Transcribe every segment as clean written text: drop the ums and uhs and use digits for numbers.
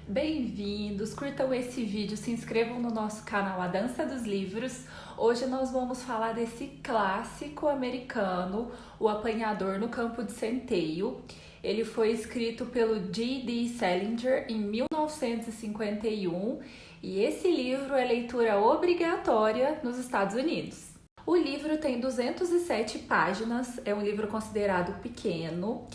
Bem-vindos, curtam esse vídeo, se inscrevam no nosso canal A Dança dos Livros. Hoje nós vamos falar desse clássico americano, O Apanhador no Campo de Centeio. Ele foi escrito pelo J.D. Salinger em 1951 e esse livro é leitura obrigatória nos Estados Unidos. O livro tem 207 páginas, é um livro considerado pequeno.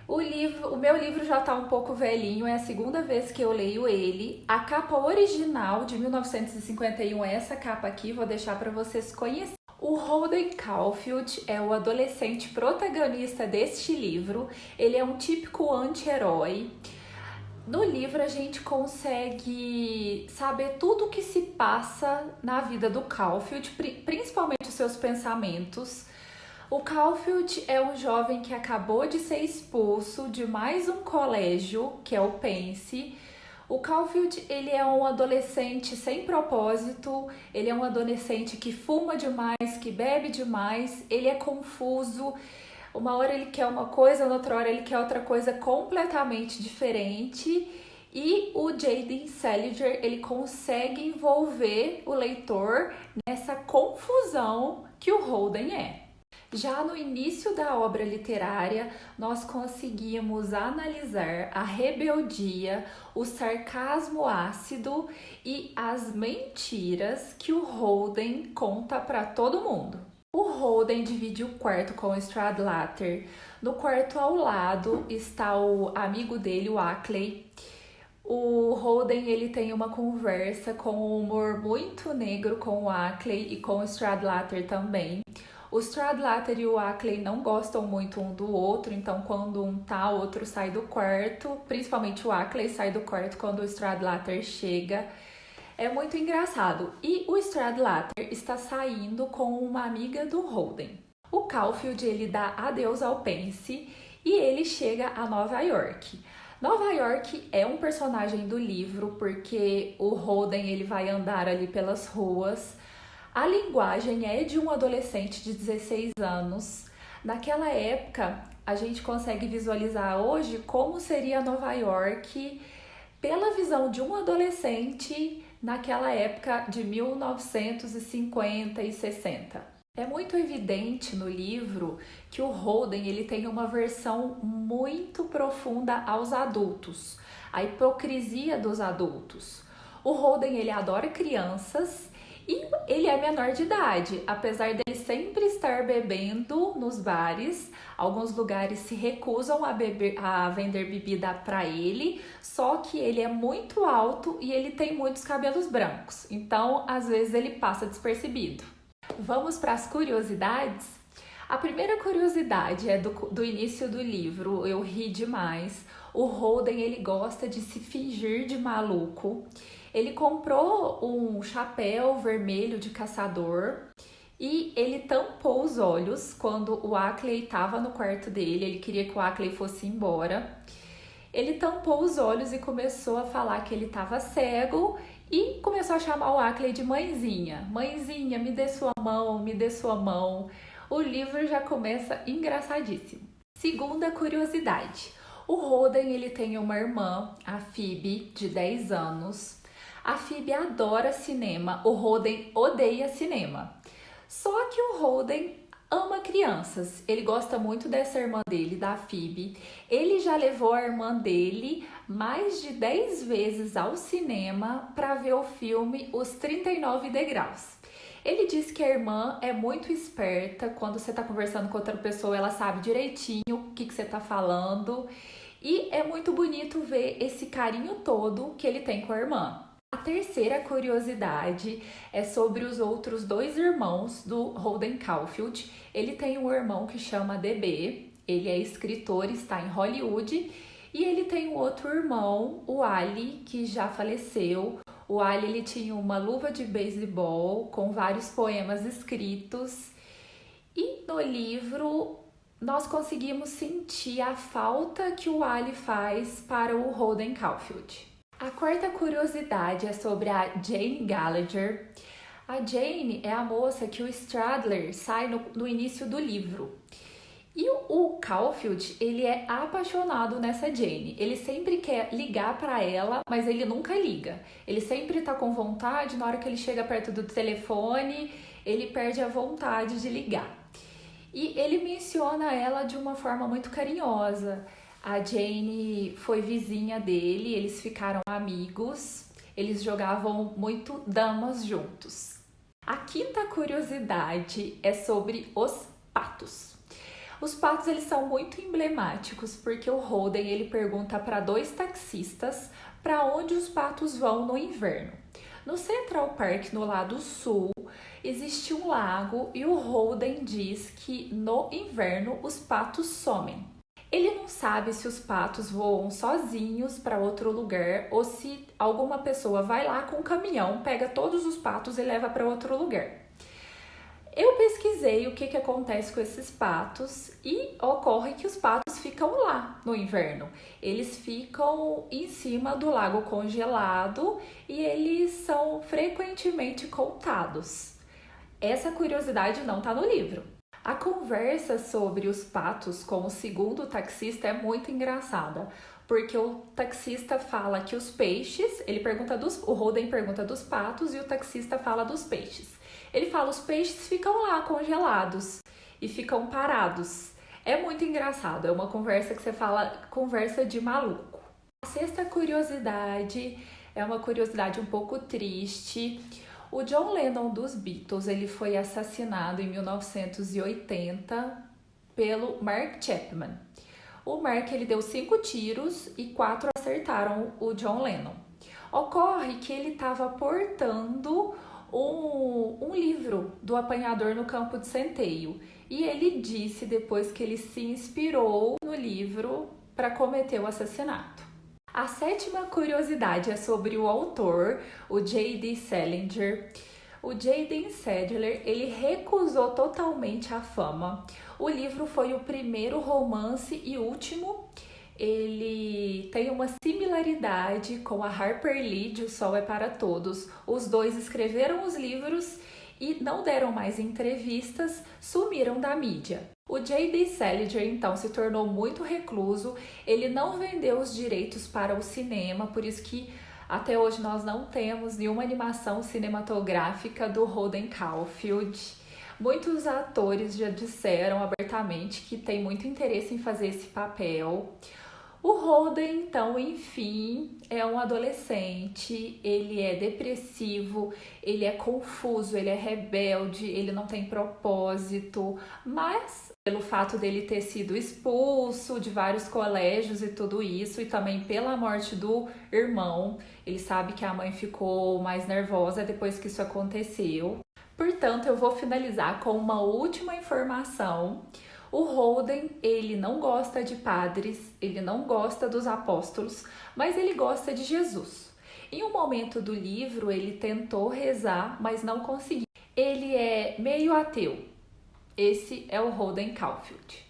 O meu livro já está um pouco velhinho, é a segunda vez que eu leio ele. A capa original de 1951 é essa capa aqui, vou deixar para vocês conhecerem. O Holden Caulfield é o adolescente protagonista deste livro. Ele é um típico anti-herói. No livro a gente consegue saber tudo o que se passa na vida do Caulfield, principalmente os seus pensamentos. O Caulfield é um jovem que acabou de ser expulso de mais um colégio, que é o Pense. O Caulfield, ele é um adolescente sem propósito, ele é um adolescente que fuma demais, que bebe demais, ele é confuso. Uma hora ele quer uma coisa, na outra hora ele quer outra coisa completamente diferente. E o J.D. Salinger, ele consegue envolver o leitor nessa confusão que o Holden é. Já no início da obra literária, nós conseguimos analisar a rebeldia, o sarcasmo ácido e as mentiras que o Holden conta para todo mundo. O Holden divide o quarto com o Stradlater. No quarto ao lado está o amigo dele, o Ackley. O Holden, ele tem uma conversa com um humor muito negro com o Ackley e com o Stradlater também. O Stradlater e o Ackley não gostam muito um do outro, então quando um tá, o outro sai do quarto. Principalmente o Ackley sai do quarto quando o Stradlater chega. É muito engraçado. E o Stradlater está saindo com uma amiga do Holden. O Caulfield, ele dá adeus ao Pense e ele chega a Nova York. Nova York é um personagem do livro porque o Holden, ele vai andar ali pelas ruas. A linguagem é de um adolescente de 16 anos. Naquela época, a gente consegue visualizar hoje como seria Nova York pela visão de um adolescente naquela época de 1950 e 60. É muito evidente no livro que o Holden, ele tem uma versão muito profunda aos adultos, a hipocrisia dos adultos. O Holden, ele adora crianças e ele é menor de idade, apesar dele sempre estar bebendo nos bares. Alguns lugares se recusam a vender bebida para ele, só que ele é muito alto e ele tem muitos cabelos brancos, então às vezes ele passa despercebido. Vamos para as curiosidades? A primeira curiosidade é do início do livro, eu ri demais. O Holden, ele gosta de se fingir de maluco. Ele comprou um chapéu vermelho de caçador e ele tampou os olhos quando o Ackley estava no quarto dele. Ele queria que o Ackley fosse embora. Ele tampou os olhos e começou a falar que ele estava cego e começou a chamar o Ackley de mãezinha. Mãezinha, me dê sua mão, me dê sua mão. O livro já começa engraçadíssimo. Segunda curiosidade. O Holden, ele tem uma irmã, a Phoebe, de 10 anos. A Phoebe adora cinema, o Holden odeia cinema. Só que o Holden ama crianças, ele gosta muito dessa irmã dele, da Phoebe. Ele já levou a irmã dele mais de 10 vezes ao cinema para ver o filme Os 39 Degraus. Ele diz que a irmã é muito esperta, quando você está conversando com outra pessoa, ela sabe direitinho o que você está falando. E é muito bonito ver esse carinho todo que ele tem com a irmã. A terceira curiosidade é sobre os outros dois irmãos do Holden Caulfield. Ele tem um irmão que chama DB, ele é escritor, está em Hollywood. E ele tem um outro irmão, o Ali, que já faleceu. O Ali, ele tinha uma luva de beisebol com vários poemas escritos. E no livro nós conseguimos sentir a falta que o Ali faz para o Holden Caulfield. A quarta curiosidade é sobre a Jane Gallagher. A Jane é a moça que o Stradlater sai no início do livro. E o Caulfield, ele é apaixonado nessa Jane. Ele sempre quer ligar para ela, mas ele nunca liga. Ele sempre tá com vontade, na hora que ele chega perto do telefone, ele perde a vontade de ligar. E ele menciona ela de uma forma muito carinhosa. A Jane foi vizinha dele, eles ficaram amigos, eles jogavam muito damas juntos. A quinta curiosidade é sobre os patos. Os patos, eles são muito emblemáticos porque o Holden, ele pergunta para 2 taxistas para onde os patos vão no inverno. No Central Park, no lado sul, existe um lago e o Holden diz que no inverno os patos somem. Ele não sabe se os patos voam sozinhos para outro lugar ou se alguma pessoa vai lá com um caminhão, pega todos os patos e leva para outro lugar. Eu pesquisei o que acontece com esses patos e ocorre que os patos ficam lá no inverno. Eles ficam em cima do lago congelado e eles são frequentemente contados. Essa curiosidade não está no livro. A conversa sobre os patos com o segundo taxista é muito engraçada, porque o taxista fala que os peixes, o Holden pergunta dos patos e o taxista fala dos peixes. Ele fala, os peixes ficam lá congelados e ficam parados. É muito engraçado, é uma conversa que você fala, conversa de maluco. A sexta curiosidade é uma curiosidade um pouco triste. O John Lennon dos Beatles, ele foi assassinado em 1980 pelo Mark Chapman. O Mark, ele deu 5 tiros e 4 acertaram o John Lennon. Ocorre que ele estava portando um livro do Apanhador no Campo de Centeio. E ele disse depois que ele se inspirou no livro para cometer o assassinato. A sétima curiosidade é sobre o autor, o J.D. Salinger. O J.D. Salinger, ele recusou totalmente a fama. O livro foi o primeiro romance e último. Ele tem uma similaridade com a Harper Lee de O Sol é para Todos. Os dois escreveram os livros e não deram mais entrevistas, sumiram da mídia. O J.D. Salinger, então, se tornou muito recluso, ele não vendeu os direitos para o cinema, por isso que até hoje nós não temos nenhuma animação cinematográfica do Holden Caulfield. Muitos atores já disseram abertamente que tem muito interesse em fazer esse papel. O Holden, então, enfim, é um adolescente, ele é depressivo, ele é confuso, ele é rebelde, ele não tem propósito, mas pelo fato dele ter sido expulso de vários colégios e tudo isso, e também pela morte do irmão, ele sabe que a mãe ficou mais nervosa depois que isso aconteceu. Portanto, eu vou finalizar com uma última informação. O Holden, ele não gosta de padres, ele não gosta dos apóstolos, mas ele gosta de Jesus. Em um momento do livro, ele tentou rezar, mas não conseguiu. Ele é meio ateu. Esse é o Holden Caulfield.